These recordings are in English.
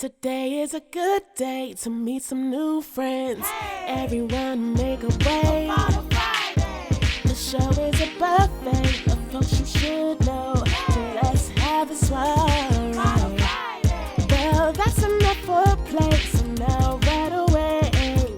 Today is a good day to meet some new friends. Everyone make a way. The show is a buffet of folks you should know. So let's have a soiree. Well, that's enough for play. So now right away,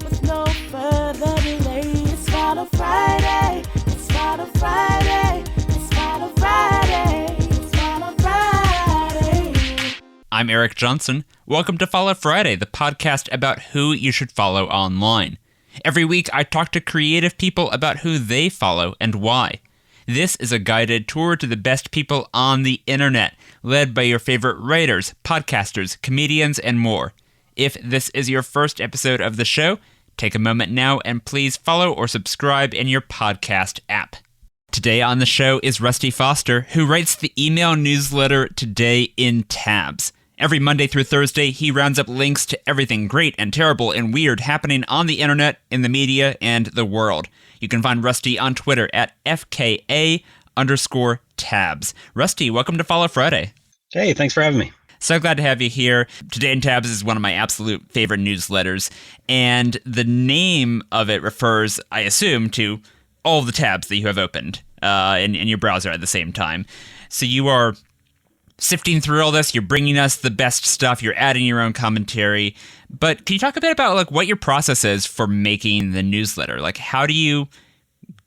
with no further delay, it's Follow Friday. It's Follow Friday. It's Follow Friday. It's Follow Friday. I'm Eric Johnson. Welcome to Follow Friday, the podcast about who you should follow online. Every week, I talk to creative people about who they follow and why. This is a guided tour to the best people on the internet, led by your favorite writers, podcasters, comedians, and more. If this is your first episode of the show, take a moment now and please follow or subscribe in your podcast app. Today on the show is Rusty Foster, who writes the email newsletter Today in Tabs. Every Monday through Thursday, he rounds up links to everything great and terrible and weird happening on the internet, in the media, and the world. You can find Rusty on Twitter at FKA_tabs. Rusty, welcome to Follow Friday. Hey, thanks for having me. So glad to have you here. Today in Tabs is one of my absolute favorite newsletters, and the name of it refers, I assume, to all of the tabs that you have opened in your browser at the same time. So you are sifting through all this, you're bringing us the best stuff, you're adding your own commentary. But can you talk a bit about what your process is for making the newsletter? How do you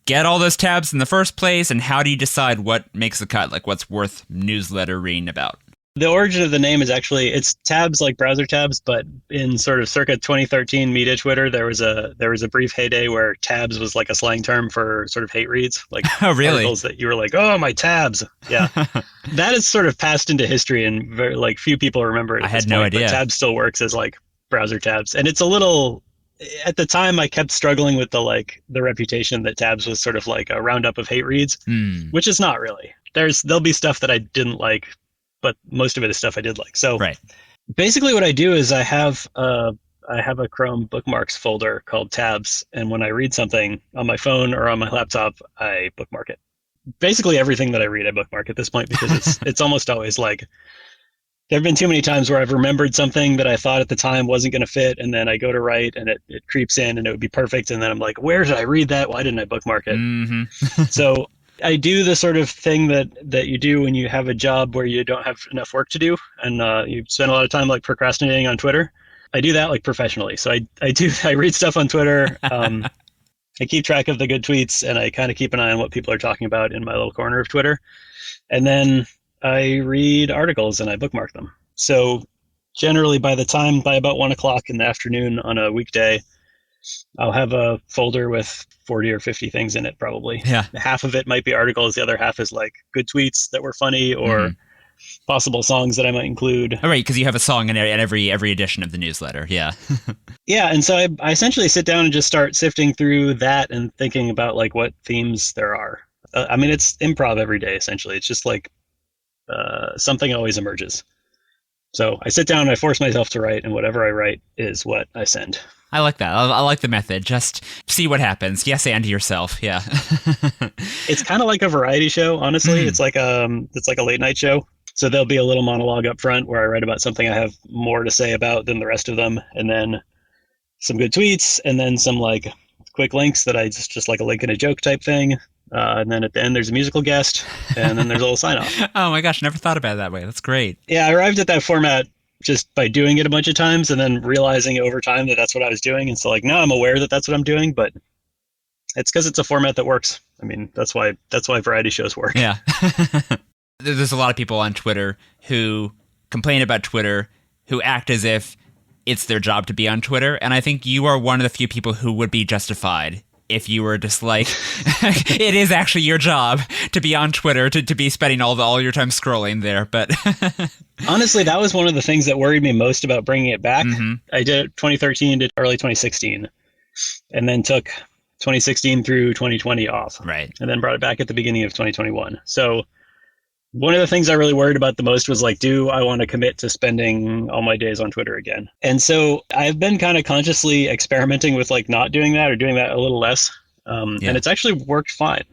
get all those tabs in the first place, and how do you decide what makes the cut? What's worth newsletter reading about? The origin of the name is actually, it's tabs like browser tabs, but in sort of circa 2013 media Twitter, there was a brief heyday where tabs was like a slang term for sort of hate reads, oh, really? Articles that you were like, oh, my tabs. Yeah. That has sort of passed into history, and very, few people remember it. I had no idea. But tabs still works as browser tabs. And it's a little, at the time I kept struggling with the reputation that tabs was sort of like a roundup of hate reads, which is not really. There'll be stuff that I didn't like, but most of it is stuff I did like. So right. Basically what I do is I have a Chrome bookmarks folder called tabs. And when I read something on my phone or on my laptop, I bookmark it. Basically everything that I read, I bookmark at this point, because it's almost always there have been too many times where I've remembered something that I thought at the time wasn't going to fit. And then I go to write and it creeps in and it would be perfect. And then I'm like, where did I read that? Why didn't I bookmark it? Mm-hmm. So I do the sort of thing that you do when you have a job where you don't have enough work to do, and you spend a lot of time procrastinating on Twitter. I do that professionally. So I read stuff on Twitter. I keep track of the good tweets, and I kind of keep an eye on what people are talking about in my little corner of Twitter. And then I read articles and I bookmark them. So generally by about 1 o'clock in the afternoon on a weekday, I'll have a folder with 40 or 50 things in it, probably. Yeah. Half of it might be articles. The other half is good tweets that were funny, or possible songs that I might include. All right, because you have a song in every edition of the newsletter. Yeah. Yeah, and so I essentially sit down and just start sifting through that and thinking about what themes there are. It's improv every day, essentially. It's just something always emerges. So I sit down and I force myself to write, and whatever I write is what I send. I like that. I like the method. Just see what happens. Yes, and yourself. Yeah. It's kind of like a variety show, honestly. It's like a late night show. So there'll be a little monologue up front where I write about something I have more to say about than the rest of them, and then some good tweets, and then some quick links that I just like a link in a joke type thing. And then at the end, there's a musical guest, and then there's a little sign off. Oh my gosh, never thought about it that way. That's great. Yeah, I arrived at that format just by doing it a bunch of times, and then realizing over time that that's what I was doing. And so now I'm aware that that's what I'm doing, but it's because it's a format that works. That's why variety shows work. Yeah. There's a lot of people on Twitter who complain about Twitter, who act as if it's their job to be on Twitter. And I think you are one of the few people who would be justified if you were just it is actually your job to be on Twitter, to be spending all your time scrolling there. But honestly, that was one of the things that worried me most about bringing it back. I did it 2013 to early 2016, and then took 2016 through 2020 off. Right. And then brought it back at the beginning of 2021. So one of the things I really worried about the most was do I want to commit to spending all my days on Twitter again? And so I've been kind of consciously experimenting with not doing that, or doing that a little less. And it's actually worked fine.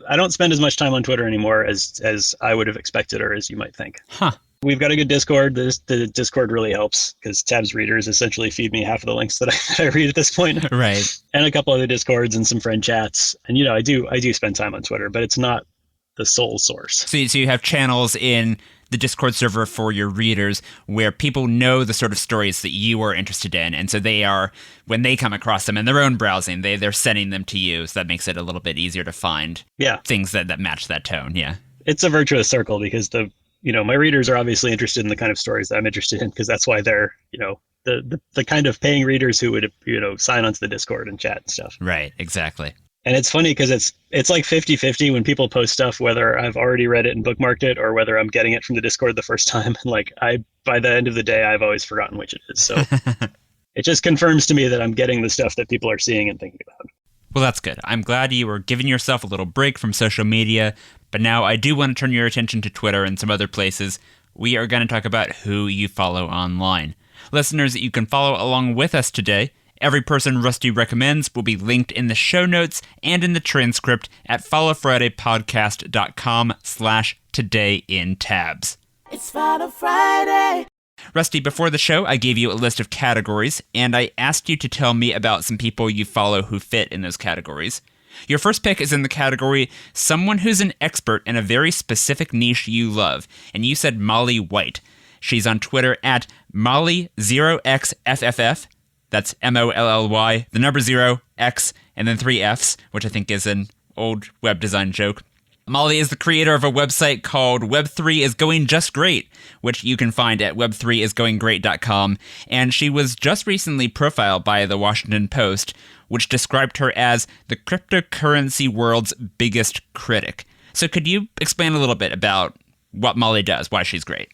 I don't spend as much time on Twitter anymore as I would have expected, or as you might think. Huh. We've got a good Discord. The Discord really helps because Tabs readers essentially feed me half of the links that I read at this point. Right. And a couple other Discords and some friend chats. And, I do spend time on Twitter, but it's not the sole source. So you have channels in the Discord server for your readers where people know the sort of stories that you are interested in. And so they are, when they come across them in their own browsing, they're sending them to you. So that makes it a little bit easier to find things that match that tone. Yeah. It's a virtuous circle because my readers are obviously interested in the kind of stories that I'm interested in because that's why they're, the kind of paying readers who would, sign onto the Discord and chat and stuff. Right. Exactly. And it's funny because it's like 50-50 when people post stuff, whether I've already read it and bookmarked it or whether I'm getting it from the Discord the first time. By the end of the day, I've always forgotten which it is. So it just confirms to me that I'm getting the stuff that people are seeing and thinking about. Well, that's good. I'm glad you were giving yourself a little break from social media. But now I do want to turn your attention to Twitter and some other places. We are going to talk about who you follow online. Listeners, you can follow along with us today. Every person Rusty recommends will be linked in the show notes and in the transcript at followfridaypodcast.com/todayintabs. It's Follow Friday. Rusty, before the show, I gave you a list of categories, and I asked you to tell me about some people you follow who fit in those categories. Your first pick is in the category someone who's an expert in a very specific niche you love, and you said Molly White. She's on Twitter at Molly0xFFF. That's MOLLY, the number 0, X, and then 3 Fs, which I think is an old web design joke. Molly is the creator of a website called Web3 is Going Just Great, which you can find at web3isgoinggreat.com, and she was just recently profiled by the Washington Post, which described her as the cryptocurrency world's biggest critic. So could you explain a little bit about what Molly does, why she's great?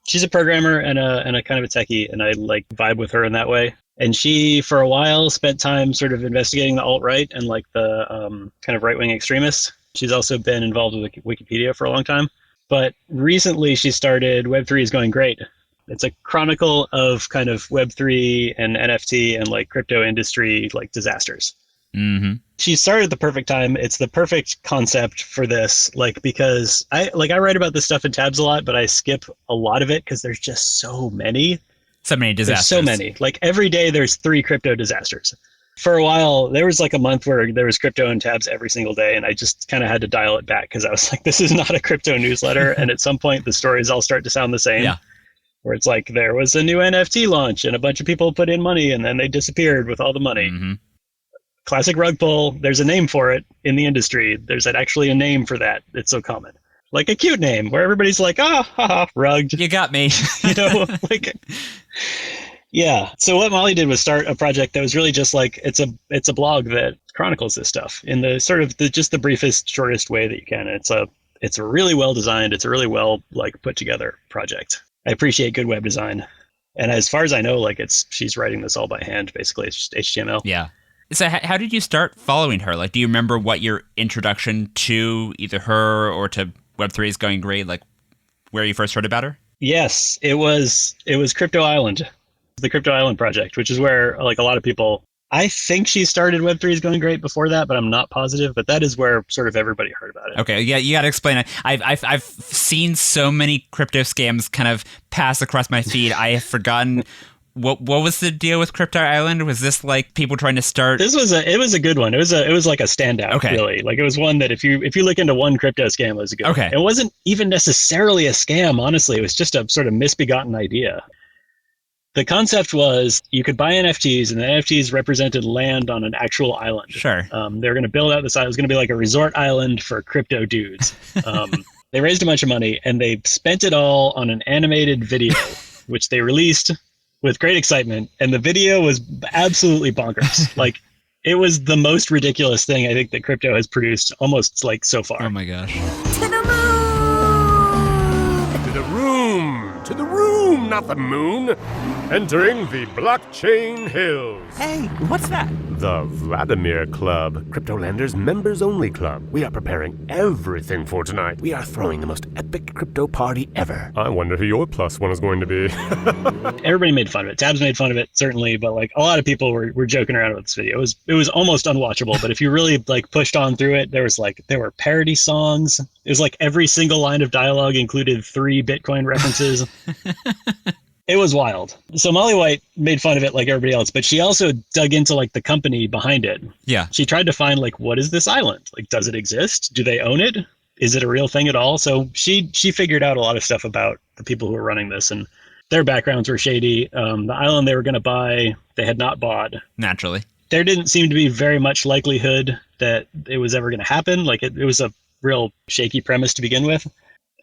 She's a programmer and a kind of a techie, and I vibe with her in that way. And she, for a while, spent time sort of investigating the alt-right and the kind of right-wing extremists. She's also been involved with Wikipedia for a long time. But recently she started Web3 is Going Great. It's a chronicle of kind of Web3 and NFT and crypto industry disasters. Mm-hmm. She started at the perfect time. It's the perfect concept for this, because I write about this stuff in Tabs a lot, but I skip a lot of it because there's just so many. So many disasters. There's so many. Every day there's 3 crypto disasters. For a while, there was a month where there was crypto in Tabs every single day, and I just kind of had to dial it back because I was like, this is not a crypto newsletter. And at some point, the stories all start to sound the same. Yeah. Where it's there was a new NFT launch, and a bunch of people put in money, and then they disappeared with all the money. Mm-hmm. Classic rug pull. There's a name for it in the industry. There's actually a name for that. It's so common. A cute name where everybody's haha, rugged. You got me. Yeah. So what Molly did was start a project that was really just it's a blog that chronicles this stuff in the sort of just the briefest, shortest way that you can. It's a really well designed. It's a really well put together project. I appreciate good web design. And as far as I know, she's writing this all by hand. Basically, it's just HTML. Yeah. So how did you start following her? Do you remember what your introduction to either her or to Web3 is Going Great, where you first heard about her? Yes, it was Crypto Island, the Crypto Island project, which is where a lot of people, I think she started Web3 is Going Great before that, but I'm not positive. But that is where sort of everybody heard about it. Okay, yeah, you got to explain it. I've seen so many crypto scams kind of pass across my feed. I have forgotten what was the deal with Crypto Island. Was this people trying to start? It was a good one. It was a standout. Okay. Really. It was one that if you look into one crypto scam, it was a good one. It wasn't even necessarily a scam. Honestly, it was just a sort of misbegotten idea. The concept was you could buy NFTs, and the NFTs represented land on an actual island. Sure. They were going to build out this island. It was going to be a resort island for crypto dudes. They raised a bunch of money, and they spent it all on an animated video, which they released with great excitement. And the video was absolutely bonkers. It was the most ridiculous thing I think that crypto has produced almost so far. Oh my gosh. To the moon! To the room! To the room! not the moon. Entering the Blockchain Hills. Hey, what's that? The Vladimir Club, Cryptolanders members-only club. We are preparing everything for tonight. We are throwing the most epic crypto party ever. I wonder who your plus one is going to be. Everybody made fun of it. Tabs made fun of it, certainly, but like a lot of people were joking around with this video. It was almost unwatchable, but if you really like pushed on through it, there were parody songs. It was like every single line of dialogue included 3 Bitcoin references. It was wild. So Molly White made fun of it like everybody else, but she also dug into like the company behind it. Yeah. She tried to find like, what is this island? Like, does it exist? Do they own it? Is it a real thing at all? So she figured out a lot of stuff about the people who were running this, and their backgrounds were shady. The island they were going to buy, they had not bought. Naturally. There didn't seem to be very much likelihood that it was ever going to happen. Like it was a real shaky premise to begin with.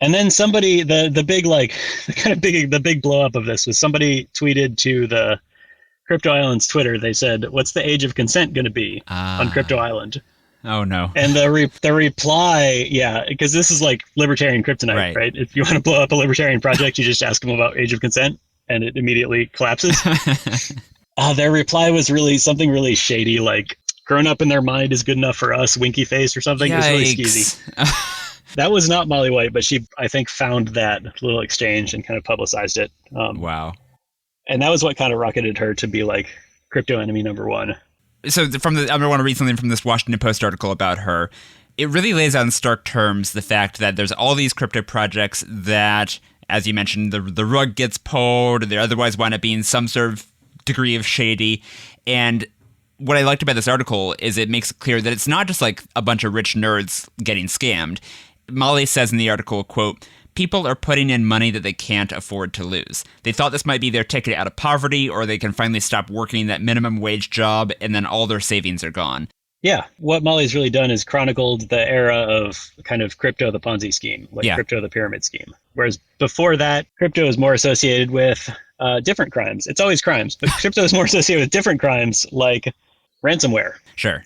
And then somebody, the big blow up of this was somebody tweeted to the Crypto Island's Twitter. They said, "What's the age of consent going to be on Crypto Island?" Oh no! And the reply, yeah, because this is like libertarian kryptonite, right? If you want to blow up a libertarian project, you just ask them about age of consent, and it immediately collapses. Their reply was something really shady, like "grown up in their mind is good enough for us," winky face or something. Yikes. It was really skeezy. That was not Molly White, but she, I think, found that little exchange and kind of publicized it. Wow. And that was what kind of rocketed her to be like crypto enemy number one. So I'm going to want to read something from this Washington Post article about her. It really lays out in stark terms the fact that there's all these crypto projects that, as you mentioned, the rug gets pulled, or they otherwise wind up being some sort of degree of shady. And what I liked about this article is it makes it clear that it's not just like a bunch of rich nerds getting scammed. Molly says in the article, quote, "People are putting in money that they can't afford to lose. They thought this might be their ticket out of poverty, or they can finally stop working that minimum wage job, and then all their savings are gone." Yeah, what Molly's really done is chronicled the era of kind of crypto the Ponzi scheme, like crypto the pyramid scheme. Whereas before that, crypto is more associated with different crimes. It's always crimes, but crypto is more associated with different crimes like ransomware. Sure.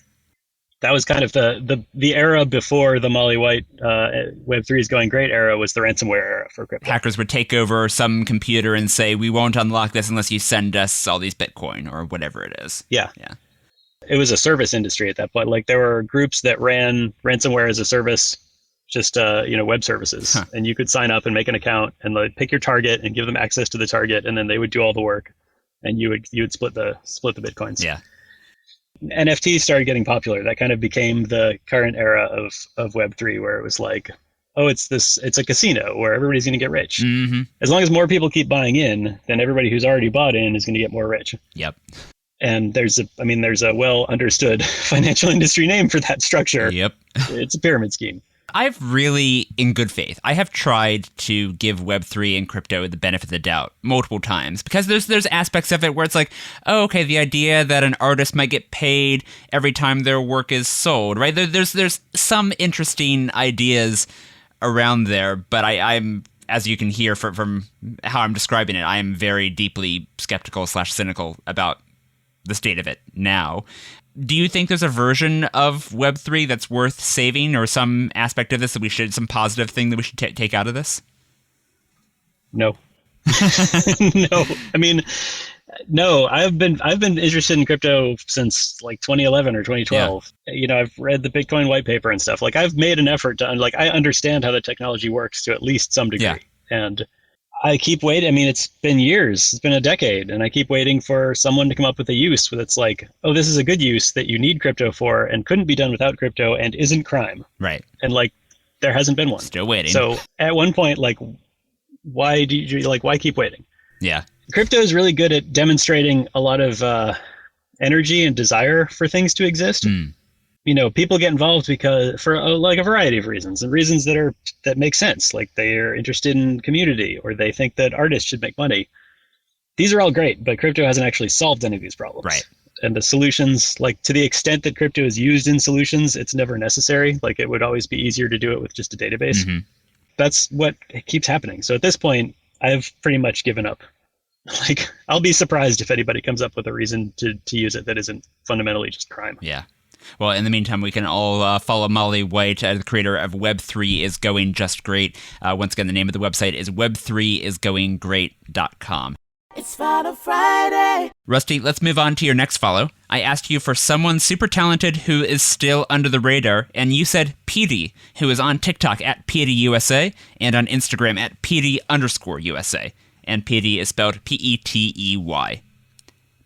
That was kind of the era before the Molly White Web3 is going great era was the ransomware era for crypto. Hackers would take over some computer and say, "We won't unlock this unless you send us all these Bitcoin," or whatever it is. Yeah. It was a service industry at that point. Like there were groups that ran ransomware as a service, just web services, and you could sign up and make an account and like pick your target and give them access to the target, and then they would do all the work, and you would split the Bitcoins. Yeah. NFTs started getting popular. That kind of became the current era of Web3, where it was like, oh, it's a casino where everybody's going to get rich. Mm-hmm. As long as more people keep buying in, then everybody who's already bought in is going to get more rich. Yep. And there's a well understood financial industry name for that structure. Yep. It's a pyramid scheme. I've really, in good faith, I have tried to give Web3 and crypto the benefit of the doubt multiple times, because there's aspects of it where it's like, oh, okay, the idea that an artist might get paid every time their work is sold, right? There's some interesting ideas around there, but I'm, as you can hear from how I'm describing it, I am very deeply skeptical / cynical about the state of it now. Do you think there's a version of Web3 that's worth saving, or some aspect of this that some positive thing that we should take out of this? No. No. I mean, no, I've been interested in crypto since like 2011 or 2012. Yeah. I've read the Bitcoin white paper and stuff. Like I've made an effort to, like, I understand how the technology works to at least some degree. Yeah. And I keep waiting. I mean, it's been years. It's been a decade. And I keep waiting for someone to come up with a use that's like, oh, this is a good use that you need crypto for and couldn't be done without crypto and isn't crime. Right. And like, there hasn't been one. Still waiting. So at one point, like, why keep waiting? Yeah. Crypto is really good at demonstrating a lot of energy and desire for things to exist. Mm. People get involved because for like a variety of reasons, and reasons that make sense. Like they're interested in community, or they think that artists should make money. These are all great, but crypto hasn't actually solved any of these problems. Right. And the solutions, like to the extent that crypto is used in solutions, it's never necessary. Like it would always be easier to do it with just a database. Mm-hmm. That's what keeps happening. So at this point, I've pretty much given up. Like I'll be surprised if anybody comes up with a reason to use it that isn't fundamentally just crime. Yeah. Well, in the meantime, we can all follow Molly White, the creator of Web3 is Going Just Great. Once again, the name of the website is web3isgoinggreat.com. It's Follow Friday. Rusty, let's move on to your next follow. I asked you for someone super talented who is still under the radar, and you said Petey, who is on TikTok at PeteyUSA and on Instagram at Petey_USA. And Petey is spelled Petey.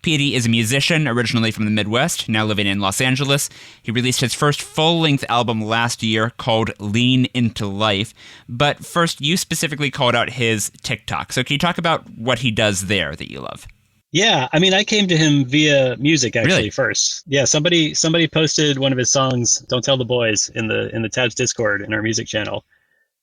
Petey is a musician originally from the Midwest, now living in Los Angeles. He released his first full-length album last year called Lean Into Life. But first, you specifically called out his TikTok. So can you talk about what he does there that you love? Yeah, I mean, I came to him via music actually Really? first. Yeah, somebody posted one of his songs, "Don't Tell the Boys," in the Tabs Discord in our music channel.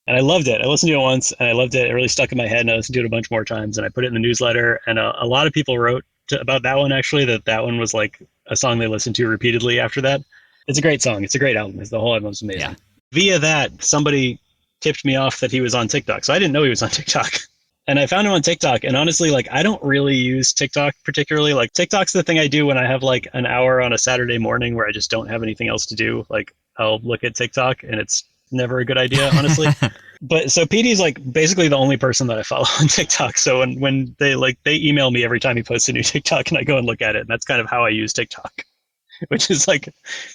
And I loved it. I listened to it once, and I loved it. It really stuck in my head, and I listened to it a bunch more times, and I put it in the newsletter. And a lot of people wrote about that one, actually, that one was like a song they listened to repeatedly after that. It's a great song. It's a great album. The whole album's amazing. Yeah. Via that, somebody tipped me off that he was on TikTok. So I didn't know he was on TikTok. And I found him on TikTok. And honestly, like, I don't really use TikTok particularly. Like, TikTok's the thing I do when I have like an hour on a Saturday morning where I just don't have anything else to do. Like, I'll look at TikTok, and it's never a good idea, honestly. But so Petey's like basically the only person that I follow on TikTok. So when they email me every time he posts a new TikTok, and I go and look at it. And that's kind of how I use TikTok, which is like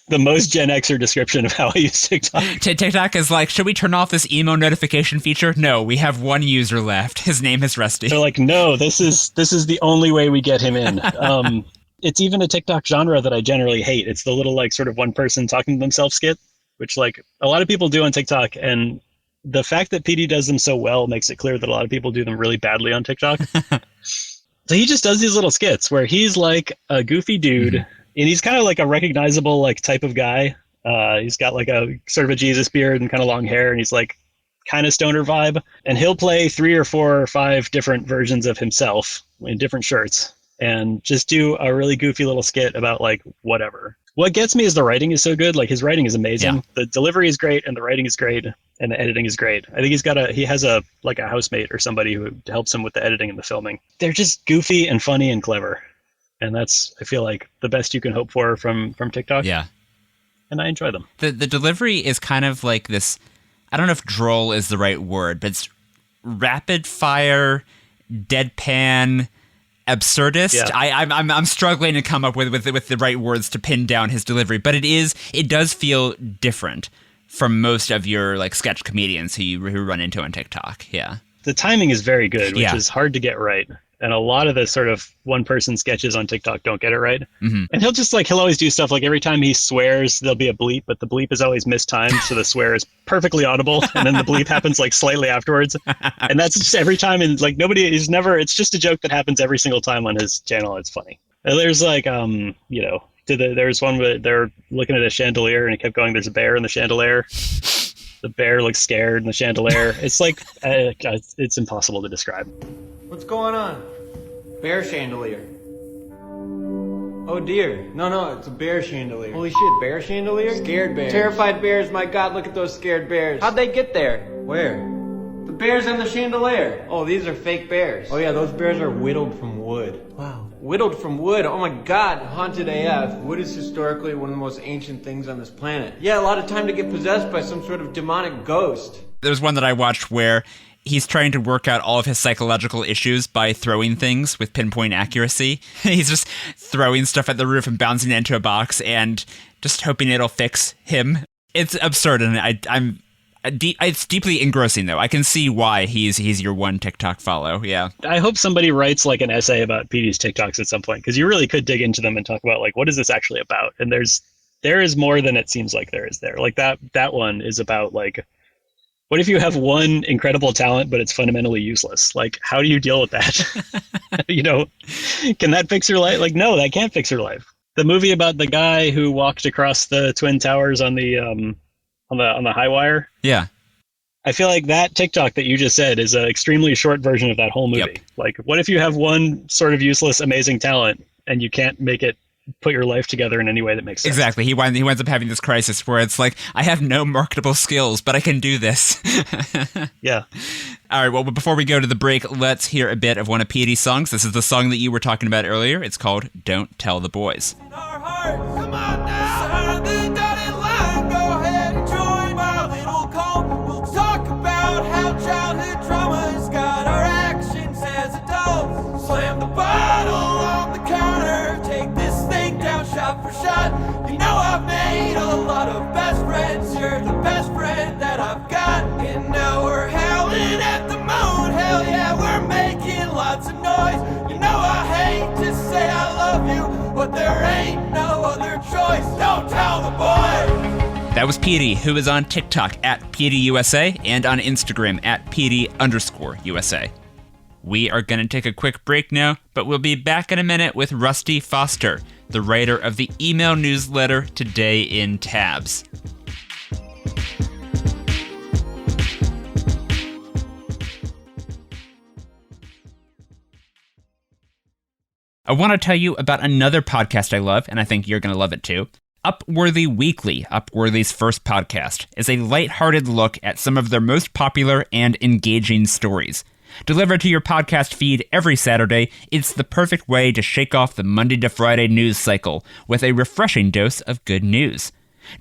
the most Gen Xer description of how I use TikTok. TikTok is like, should we turn off this emo notification feature? No, we have one user left. His name is Rusty. They're like, no, this is the only way we get him in. It's even a TikTok genre that I generally hate. It's the little like sort of one person talking to themselves skit, which like a lot of people do on TikTok. And the fact that PD does them so well makes it clear that a lot of people do them really badly on TikTok. So he just does these little skits where he's like a goofy dude, and he's kind of like a recognizable like type of guy. He's got like a sort of a Jesus beard and kind of long hair, and he's like kind of stoner vibe. And he'll play 3 or 4 or 5 different versions of himself in different shirts and just do a really goofy little skit about like whatever. What gets me is the writing is so good. Like, his writing is amazing. Yeah. The delivery is great, and the writing is great, and the editing is great. I think he has a housemate or somebody who helps him with the editing and the filming. They're just goofy and funny and clever. And that's, I feel like, the best you can hope for from TikTok. Yeah. And I enjoy them. The delivery is kind of like this, I don't know if droll is the right word, but it's rapid fire, deadpan, absurdist. Yeah. I'm struggling to come up with the right words to pin down his delivery, but it does feel different from most of your like sketch comedians who run into on TikTok. Yeah. The timing is very good, which Yeah. is hard to get right. And a lot of the sort of one-person sketches on TikTok don't get it right. Mm-hmm. And he'll always do stuff like every time he swears, there'll be a bleep, but the bleep is always mistimed, so the swear is perfectly audible, and then the bleep happens like slightly afterwards. And that's just every time, and like it's just a joke that happens every single time on his channel. It's funny. And there's like, there's one where they're looking at a chandelier, and he kept going, "There's a bear in the chandelier." The bear looks scared in the chandelier. It's like, it's impossible to describe. What's going on? Bear chandelier. Oh dear. No, it's a bear chandelier. Holy shit, bear chandelier? Scared bears. Terrified bears, my god, look at those scared bears. How'd they get there? Where? The bears and the chandelier. Oh, these are fake bears. Oh yeah, those bears are whittled from wood. Wow. Whittled from wood. Oh my god, haunted AF. Wood is historically one of the most ancient things on this planet. Yeah, a lot of time to get possessed by some sort of demonic ghost. There's one that I watched where he's trying to work out all of his psychological issues by throwing things with pinpoint accuracy. He's just throwing stuff at the roof and bouncing it into a box and just hoping it'll fix him. It's absurd, and it's deeply engrossing, though. I can see why he's your one TikTok follow. Yeah. I hope somebody writes like an essay about PD's TikToks at some point, because you really could dig into them and talk about like, what is this actually about? And there is more than it seems like there is there. Like that one is about like, what if you have one incredible talent, but it's fundamentally useless? Like, how do you deal with that? Can that fix your life? Like, no, that can't fix your life. The movie about the guy who walked across the Twin Towers on the high wire. Yeah. I feel like that TikTok that you just said is an extremely short version of that whole movie. Yep. Like, what if you have one sort of useless, amazing talent and you can't make it put your life together in any way that makes sense? Exactly. He winds up having this crisis where it's like, I have no marketable skills, but I can do this. Yeah. All right, well, before we go to the break, let's hear a bit of one of Petey's songs. This is the song that you were talking about earlier. It's called Don't Tell the Boys. Come on now. for shot. You know I've made a lot of best friends. You're the best friend that I've got. And now we're howling at the moon. Hell yeah, we're making lots of noise. You know I hate to say I love you, but there ain't no other choice. Don't tell the boys. That was Petey, who is on TikTok at PeteyUSA and on Instagram at Petey_USA. We are going to take a quick break now, but we'll be back in a minute with Rusty Foster, the writer of the email newsletter Today in Tabs. I want to tell you about another podcast I love, and I think you're going to love it too. Upworthy Weekly, Upworthy's first podcast, is a lighthearted look at some of their most popular and engaging stories. Delivered to your podcast feed every Saturday, it's the perfect way to shake off the Monday to Friday news cycle with a refreshing dose of good news.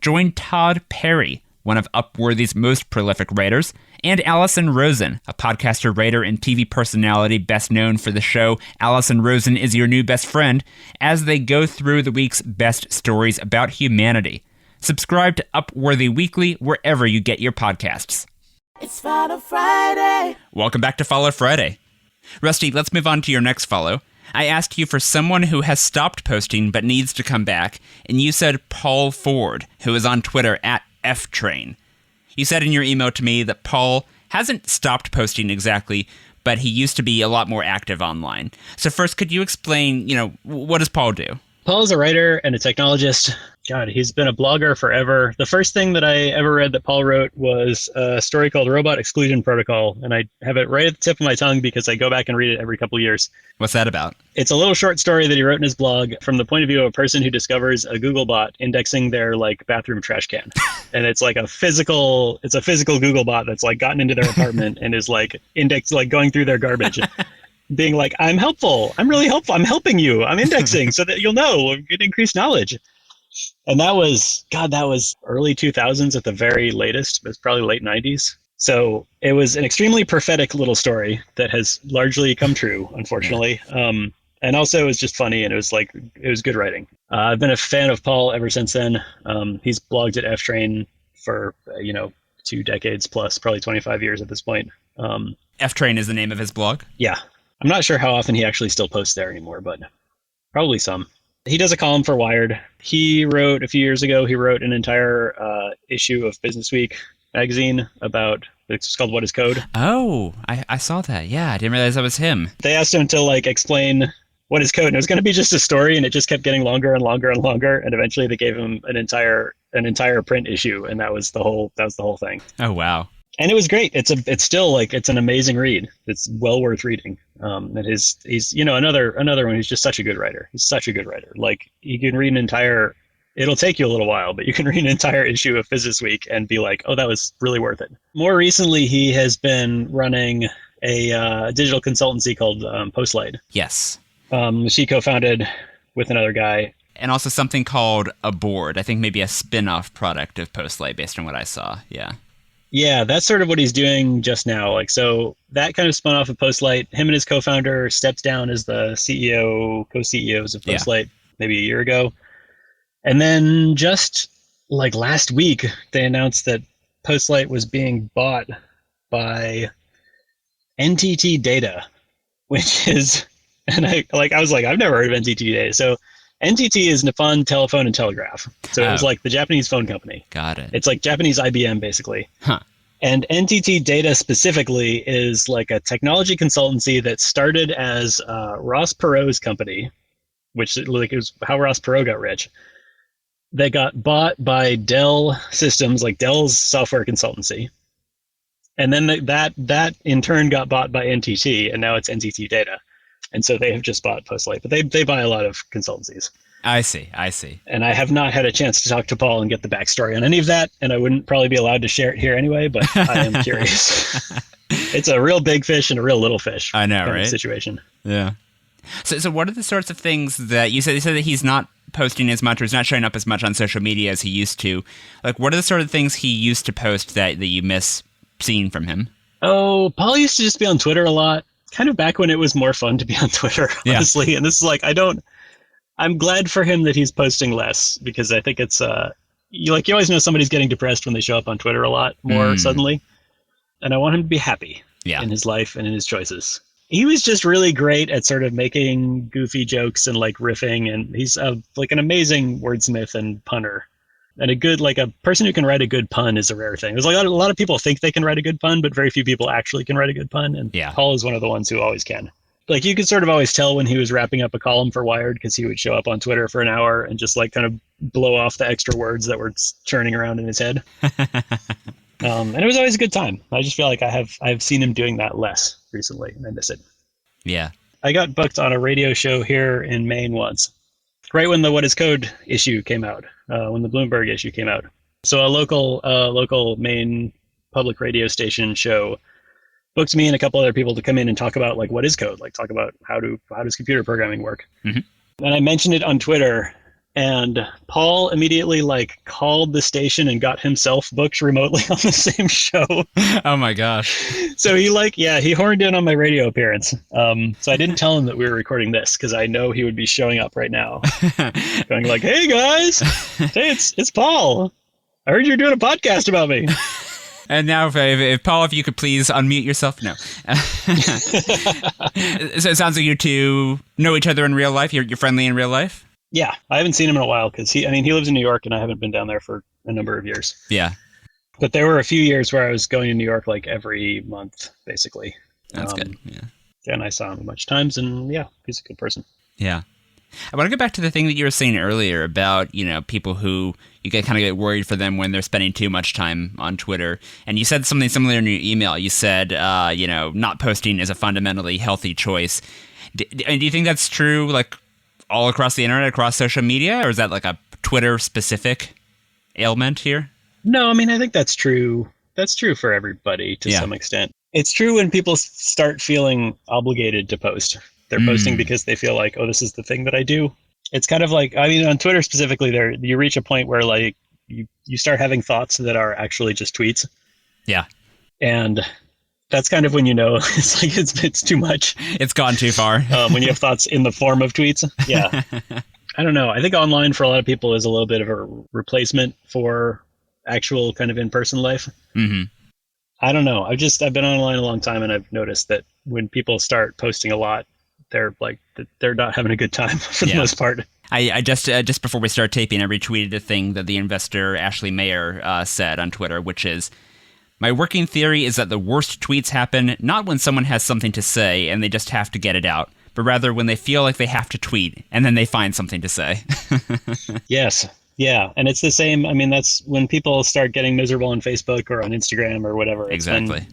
Join Todd Perry, one of Upworthy's most prolific writers, and Allison Rosen, a podcaster, writer, and TV personality best known for the show Allison Rosen is Your New Best Friend, as they go through the week's best stories about humanity. Subscribe to Upworthy Weekly wherever you get your podcasts. It's Follow Friday. Welcome back to Follow Friday. Rusty, let's move on to your next follow. I asked you for someone who has stopped posting but needs to come back, and you said Paul Ford, who is on Twitter at FTrain. You said in your email to me that Paul hasn't stopped posting exactly, but he used to be a lot more active online. So first, could you explain, what does Paul do? Paul is a writer and a technologist. God, he's been a blogger forever. The first thing that I ever read that Paul wrote was a story called Robot Exclusion Protocol, and I have it right at the tip of my tongue because I go back and read it every couple of years. What's that about? It's a little short story that he wrote in his blog from the point of view of a person who discovers a Google bot indexing their bathroom trash can. And it's like a physical Google bot that's gotten into their apartment and is going through their garbage. Being like, I'm helpful. I'm really helpful. I'm helping you. I'm indexing so that you'll know, get increased knowledge. And that was early 2000s at the very latest. It was probably late 90s. So it was an extremely prophetic little story that has largely come true, unfortunately. And also it was just funny, and it was good writing. I've been a fan of Paul ever since then. He's blogged at FTrain for, 2 decades plus, probably 25 years at this point. FTrain is the name of his blog? Yeah. I'm not sure how often he actually still posts there anymore, but probably some. He does a column for Wired. He wrote a few years ago, an entire issue of Business Week magazine it's called What is Code? Oh, I saw that. Yeah, I didn't realize that was him. They asked him to explain what is code, and it was going to be just a story, and it just kept getting longer and longer and longer, and eventually they gave him an entire print issue, and that was the whole thing. Oh, wow. And it was great. It's an amazing read. It's well worth reading. And he's another one who's just such a good writer. He's such a good writer. You can read it'll take you a little while, but you can read an entire issue of Business Week and be like, oh, that was really worth it. More recently, he has been running a digital consultancy called Postlight. Yes. She co-founded with another guy. And also something called Aboard. I think maybe a spin-off product of Postlight based on what I saw. Yeah. Yeah, that's sort of what he's doing just now. So that kind of spun off of Postlight. Him and his co-founder stepped down as the co-CEOs of Postlight maybe a year ago. And then just last week, they announced that Postlight was being bought by NTT Data, which is, and I was like, I've never heard of NTT Data. So NTT is Nippon Telephone and Telegraph. So it was the Japanese phone company. Got it. It's like Japanese IBM, basically. Huh. And NTT Data specifically is a technology consultancy that started as Ross Perot's company, which is how Ross Perot got rich. They got bought by Dell Systems, Dell's software consultancy. And then that in turn got bought by NTT, and now it's NTT Data. And so they have just bought Postlight, but they buy a lot of consultancies. I see. And I have not had a chance to talk to Paul and get the backstory on any of that, and I wouldn't probably be allowed to share it here anyway, but I am curious. It's a real big fish and a real little fish. I know, right? Situation. Yeah. So what are the sorts of things that you said that he's not posting as much or he's not showing up as much on social media as he used to? What are the sort of things he used to post that you miss seeing from him? Oh, Paul used to just be on Twitter a lot. Kind of back when it was more fun to be on Twitter, honestly. Yeah. And this is I'm glad for him that he's posting less, because I think it's you always know somebody's getting depressed when they show up on Twitter a lot more suddenly, and I want him to be happy in his life and in his choices. He was just really great at sort of making goofy jokes and like riffing, and he's like an amazing wordsmith and punner. And a person who can write a good pun is a rare thing. There's like a lot of people think they can write a good pun, but very few people actually can write a good pun. And Paul is one of the ones who always can. Like, you could sort of always tell when he was wrapping up a column for Wired, because he would show up on Twitter for an hour and just like kind of blow off the extra words that were churning around in his head. And it was always a good time. I just feel like I've seen him doing that less recently, and I miss it. Yeah. I got booked on a radio show here in Maine once, right when the What Is Code issue came out, when the Bloomberg issue came out. So a local Maine public radio station show booked me and a couple other people to come in and talk about like what is code, like talk about how does computer programming work. And I mentioned it on Twitter, and Paul immediately like called the station and got himself booked remotely on the same show. Oh my gosh. So he horned in on my radio appearance. So I didn't tell him that we were recording this, because I know he would be showing up right now going like, "Hey guys, hey, it's Paul. I heard you're doing a podcast about me." And now, if Paul, if you could please unmute yourself. No. So it sounds like you two know each other in real life. You're friendly in real life? Yeah, I haven't seen him in a while, because he lives in New York, and I haven't been down there for a number of years. Yeah. But there were a few years where I was going to New York like every month, basically. That's good. Yeah. And I saw him a bunch of times, and yeah, he's a good person. Yeah. I want to go back to the thing that you were saying earlier about, people who you kind of get worried for them when they're spending too much time on Twitter. And you said something similar in your email. You said, not posting is a fundamentally healthy choice. Do you think that's true, like, all across the internet, across social media? Or is that like a Twitter-specific ailment here? No, I mean, I think that's true. That's true for everybody to some extent. It's true when people start feeling obligated to post. They're posting because they feel like, oh, this is the thing that I do. It's kind of like, I mean, on Twitter specifically, you reach a point where like you start having thoughts that are actually just tweets. Yeah. And that's kind of when it's like it's too much. It's gone too far. When you have thoughts in the form of tweets. Yeah. I don't know. I think online for a lot of people is a little bit of a replacement for actual kind of in-person life. Mm-hmm. I don't know. I've been online a long time, and I've noticed that when people start posting a lot, they're not having a good time for the most part. I just before we started taping, I retweeted a thing that the investor Ashley Mayer said on Twitter, which is, "My working theory is that the worst tweets happen not when someone has something to say and they just have to get it out, but rather when they feel like they have to tweet and then they find something to say." Yes. Yeah. And it's the same. I mean, that's when people start getting miserable on Facebook or on Instagram or whatever. Exactly.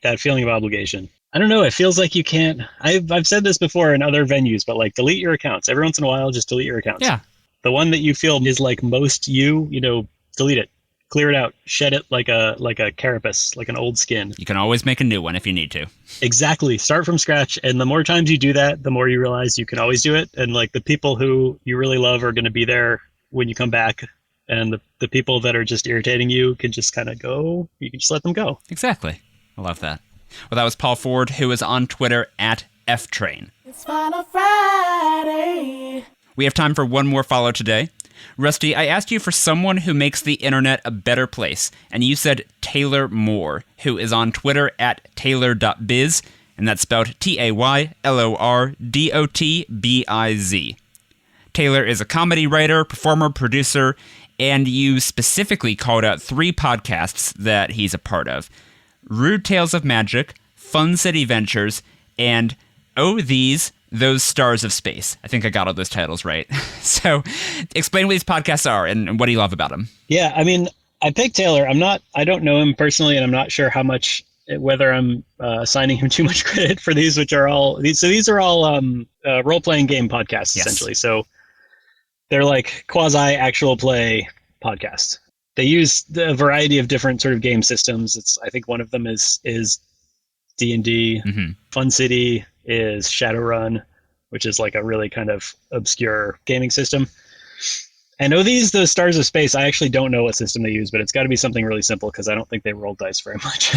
That feeling of obligation. I don't know. It feels like you can't. I've said this before in other venues, but like, delete your accounts. Every once in a while, just delete your accounts. Yeah. The one that you feel is like most delete it, clear it out, shed it like a carapace, like an old skin. You can always make a new one if you need to. Exactly. Start from scratch. And the more times you do that, the more you realize you can always do it. And like, the people who you really love are going to be there when you come back. And the people that are just irritating you can just kind of go. You can just let them go. Exactly. I love that. Well, that was Paul Ford, who is on Twitter at FTrain. It's Follow Friday. We have time for one more follow today. Rusty, I asked you for someone who makes the internet a better place, and you said Taylor Moore, who is on Twitter at taylor.biz, and that's spelled TaylorDotBiz. Taylor is a comedy writer, performer, producer, and you specifically called out 3 podcasts that he's a part of: Rude Tales of Magic, Fun City Ventures, and Those Stars of Space. I think I got all those titles right. So explain what these podcasts are and what do you love about them? Yeah, I mean, I picked Taylor. I don't know him personally, and I'm not sure whether I'm assigning him too much credit for these, these are all role-playing game podcasts, essentially. So they're like quasi-actual play podcasts. They use a variety of different sort of game systems. I think one of them is D&D. Mm-hmm. Fun City is Shadowrun, which is like a really kind of obscure gaming system. And Those Stars of Space, I actually don't know what system they use, but it's got to be something really simple because I don't think they roll dice very much.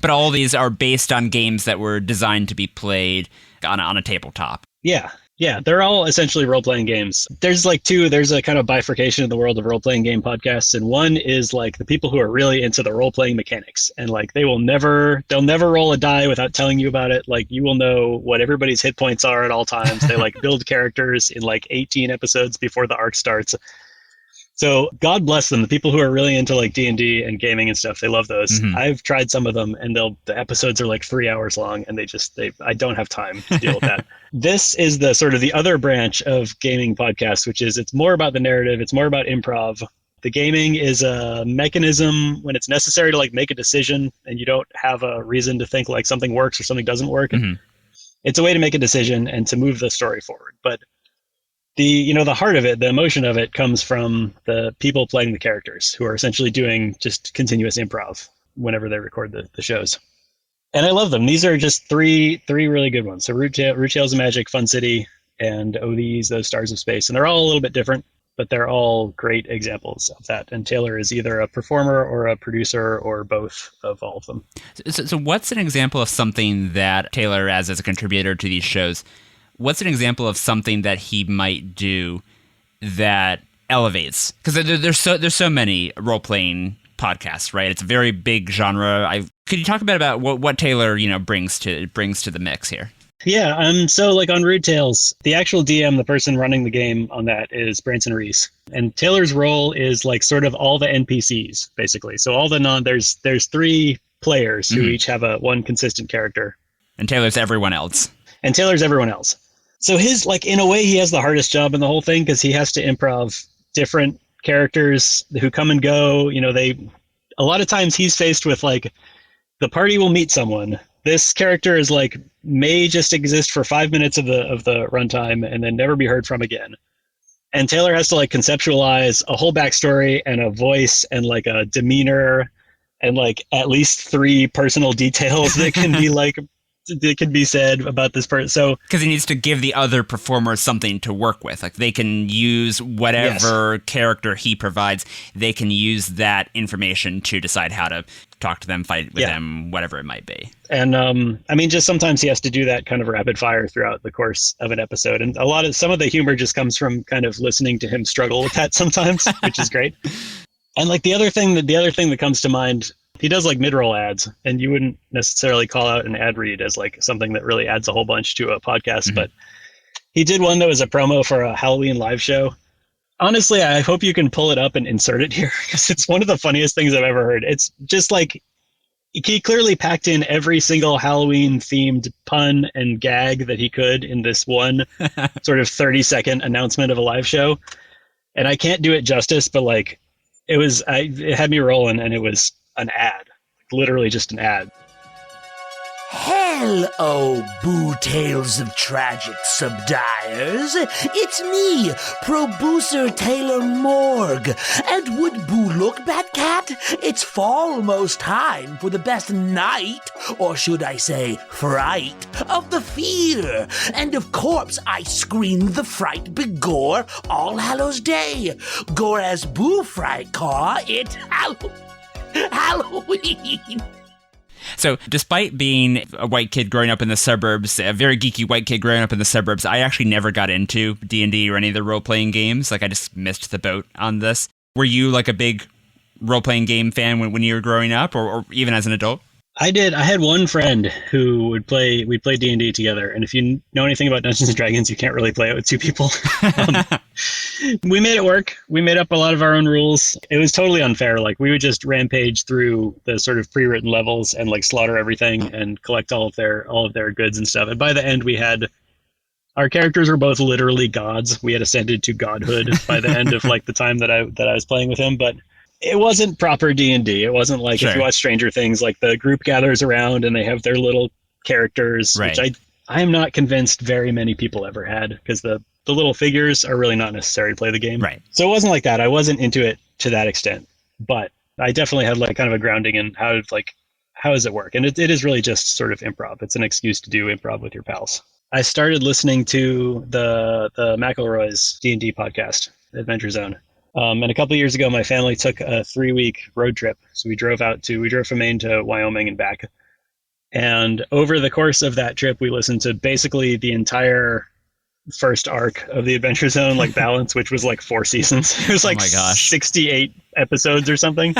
But all these are based on games that were designed to be played on a tabletop. Yeah. Yeah, they're all essentially role-playing games. There's a kind of bifurcation in the world of role-playing game podcasts, and one is like the people who are really into the role-playing mechanics, and like they'll never roll a die without telling you about it. Like you will know what everybody's hit points are at all times. They like build characters in like 18 episodes before the arc starts. So God bless them. The people who are really into like D&D and gaming and stuff, they love those. Mhm. I've tried some of them, and the episodes are like 3 hours long, and I don't have time to deal with that. This is the sort of the other branch of gaming podcasts, which is it's more about the narrative. It's more about improv. The gaming is a mechanism when it's necessary to like make a decision, and you don't have a reason to think like something works or something doesn't work. Mhm. It's a way to make a decision and to move the story forward. But the heart of it, the emotion of it, comes from the people playing the characters, who are essentially doing just continuous improv whenever they record the shows. And I love them. These are just three really good ones. So Root Tales of Magic, Fun City, and These, Those Stars of Space. And they're all a little bit different, but they're all great examples of that. And Taylor is either a performer or a producer or both of all of them. So what's an example of something that Taylor, as a contributor to these shows, what's an example of something that he might do that elevates? Because there's so many role-playing podcasts, right? It's a very big genre. Could you talk about what Taylor brings to the mix here? Yeah, so like on Rude Tales, the actual DM, the person running the game on that, is Branson Reese, and Taylor's role is like sort of all the NPCs basically. So all the there's 3 players who each have one consistent character, and Taylor's everyone else. And Taylor's everyone else. So his, like, in a way, he has the hardest job in the whole thing, because he has to improv different characters who come and go. A lot of times he's faced with like, the party will meet someone. This character is like, may just exist for 5 minutes of the runtime and then never be heard from again. And Taylor has to like conceptualize a whole backstory and a voice and like a demeanor and like at least 3 personal details that can be like, that can be said about this person. So because he needs to give the other performers something to work with. Like they can use whatever character he provides. They can use that information to decide how to talk to them, fight with them, whatever it might be. And just sometimes he has to do that kind of rapid fire throughout the course of an episode. And some of the humor just comes from kind of listening to him struggle with that sometimes, which is great. And like the other thing that comes to mind, he does like mid-roll ads, and you wouldn't necessarily call out an ad read as like something that really adds a whole bunch to a podcast, but he did one that was a promo for a Halloween live show. Honestly, I hope you can pull it up and insert it here, because it's one of the funniest things I've ever heard. It's just like, he clearly packed in every single Halloween-themed pun and gag that he could in this one sort of 30-second announcement of a live show. And I can't do it justice, but like, it had me rolling, and it was an ad, literally just an ad. Hello, Boo Tales of Tragic Subdiers. It's me, Producer Taylor Morg. And would Boo look, Batcat? It's fall most time for the best night, or should I say fright, of the fear. And of corpse I screened the fright begore All Hallows Day. Gore as Boo Fright Caw, it's Halloween. So despite being a white kid growing up in the suburbs, a very geeky white kid growing up in the suburbs, I actually never got into D&D or any of the role-playing games. Like, I just missed the boat on this. Were you like a big role-playing game fan when you were growing up, or even as an adult? I did. I had one friend who we'd play D&D together. And if you know anything about Dungeons and Dragons, you can't really play it with 2 people. We made it work. We made up a lot of our own rules. It was totally unfair. Like, we would just rampage through the sort of pre-written levels and like slaughter everything and collect all of their goods and stuff. And by the end, our characters were both literally gods. We had ascended to godhood by the end of like the time that I was playing with him. But it wasn't proper D&D. It wasn't like, if you watch Stranger Things, like the group gathers around and they have their little characters, which I am not convinced very many people ever had, because the little figures are really not necessary to play the game. Right. So it wasn't like that. I wasn't into it to that extent, but I definitely had like kind of a grounding in how does it work? And it is really just sort of improv. It's an excuse to do improv with your pals. I started listening to the McElroy's D&D podcast, Adventure Zone. And a couple of years ago, my family took a 3-week road trip. So we drove from Maine to Wyoming and back. And over the course of that trip, we listened to basically the entire first arc of the Adventure Zone, like Balance, which was like 4 seasons. It was like my gosh. 68 episodes or something.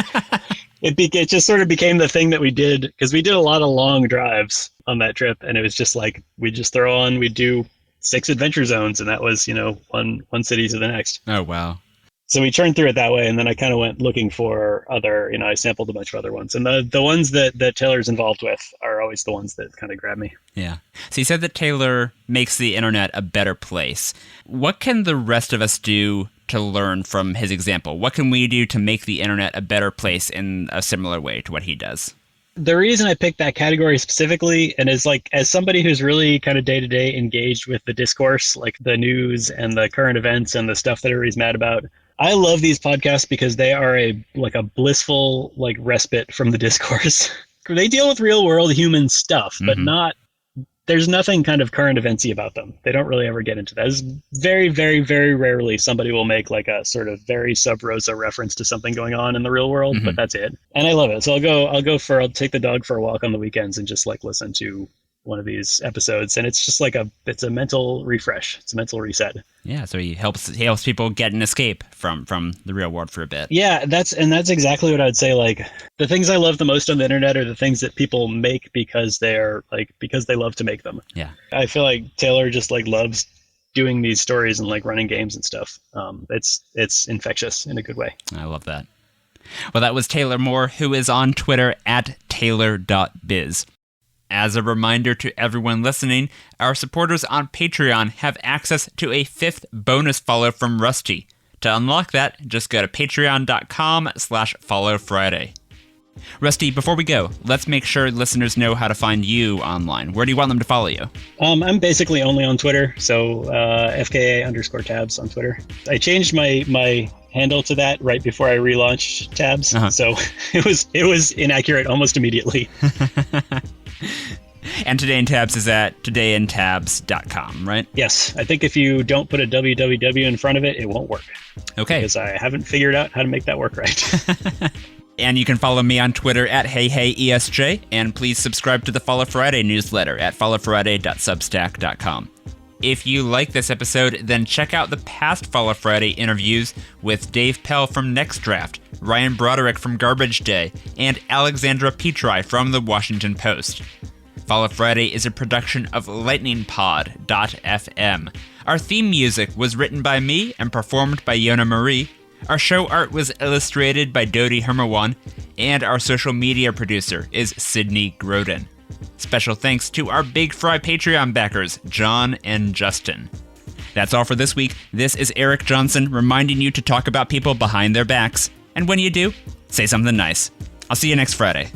It just sort of became the thing that we did, because we did a lot of long drives on that trip, and it was just like we'd just throw on, we'd do 6 Adventure Zones, and that was, one city to the next. Oh, wow. So we churned through it that way, and then I kind of went looking for other, I sampled a bunch of other ones. And the ones that Taylor's involved with are always the ones that kind of grab me. Yeah. So you said that Taylor makes the internet a better place. What can the rest of us do to learn from his example? What can we do to make the internet a better place in a similar way to what he does? The reason I picked that category specifically, and is like, as somebody who's really kind of day-to-day engaged with the discourse, like the news and the current events and the stuff that everybody's mad about, I love these podcasts because they are a blissful respite from the discourse. They deal with real world human stuff, but there's nothing kind of current eventsy about them. They don't really ever get into that. It's very, very, very rarely somebody will make like a sort of very sub rosa reference to something going on in the real world, but that's it. And I love it. So I'll take the dog for a walk on the weekends and just listen to one of these episodes, and it's just it's a mental refresh. It's a mental reset. Yeah, so he helps people get an escape from the real world for a bit. Yeah, that's exactly what I would say. Like, the things I love the most on the internet are the things that people make because they love to make them. Yeah, I feel like Taylor just loves doing these stories and running games and stuff. It's infectious in a good way. I love that. Well, that was Taylor Moore, who is on Twitter at Taylor.biz. As a reminder to everyone listening, our supporters on Patreon have access to a 5th bonus follow from Rusty. To unlock that, just go to patreon.com/followfriday. Rusty, before we go, let's make sure listeners know how to find you online. Where do you want them to follow you? I'm basically only on Twitter, so FKA_tabs on Twitter. I changed my handle to that right before I relaunched Tabs, so it was inaccurate almost immediately. And Today in Tabs is at todayintabs.com, right? Yes. I think if you don't put a www in front of it, it won't work. Okay. Because I haven't figured out how to make that work right. And you can follow me on Twitter at HeyHeyESJ, and please subscribe to the Follow Friday newsletter at followfriday.substack.com. If you like this episode, then check out the past Follow Friday interviews with Dave Pell from Next Draft, Ryan Broderick from Garbage Day, and Alexandra Petri from The Washington Post. Follow Friday is a production of lightningpod.fm. Our theme music was written by me and performed by Yona Marie. Our show art was illustrated by Dodi Hermawan, and our social media producer is Sydney Groden. Special thanks to our Big Fry Patreon backers, John and Justin. That's all for this week. This is Eric Johnson reminding you to talk about people behind their backs. And when you do, say something nice. I'll see you next Friday.